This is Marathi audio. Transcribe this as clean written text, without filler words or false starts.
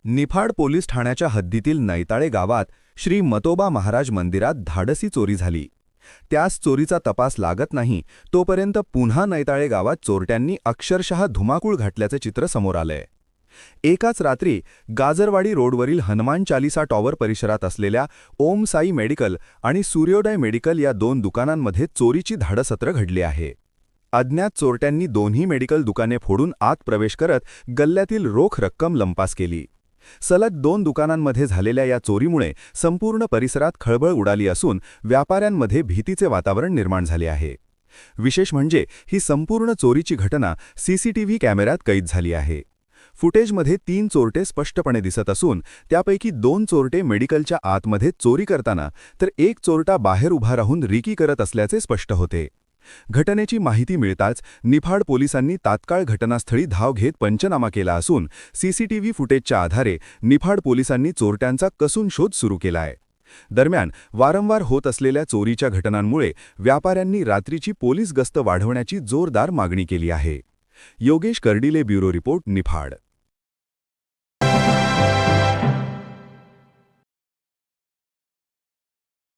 निफाड पोलीस ठाण्याच्या हद्दीतील नैताळे गावात श्री मतोबा महाराज मंदिरात धाडसी चोरी झाली. त्यास चोरीचा तपास लागत नाही तोपर्यंत पुन्हा नैताळे गावात चोरट्यांनी अक्षरशः धुमाकूळ घातल्याचे चित्र समोर आलंय. एकाच रात्री गाजरवाडी रोडवरील हनुमान चालिसा टॉवर परिसरात असलेल्या ओम साई मेडिकल आणि सूर्योदय मेडिकल या दोन दुकानांमध्ये चोरीची धाडसत्र घडली आहे. अज्ञात चोरट्यांनी दोन्ही मेडिकल दुकाने फोडून आत प्रवेश करत गल्ल्यातील रोख रक्कम लंपास केली. सलग दोन दुकानांमध्ये झालेल्या या चोरीमुळे संपूर्ण परिसरात खळबळ उडाली असून व्यापाऱ्यांमध्ये भीतीचे वातावरण निर्माण झाले आहे. विशेष म्हणजे ही संपूर्ण चोरीची घटना सीसीटीव्ही कॅमेऱ्यात कैद झाली आहे. फुटेजमध्ये 3 चोरटे स्पष्टपणे दिसत असून त्यापैकी 2 चोरटे मेडिकलच्या आतमध्ये चोरी करताना तर एक चोरटा बाहेर उभा राहून रिकी करत असल्याचे स्पष्ट होते. घटनेची माहिती मिळताच निफाड पोलिसांनी तात्काळ घटनास्थळी धाव घेत पंचनामा केला असून सीसीटीव्ही फुटेजच्या आधारे निफाड पोलिसांनी चोरट्यांचा कसून शोध सुरू केला आहे. दरम्यान वारंवार होत असलेल्या चोरीच्या घटनांमुळे व्यापाऱ्यांनी रात्रीची पोलीस गस्त वाढवण्याची जोरदार मागणी केली आहे. Yogesh Kardile, bureau report, Niphad.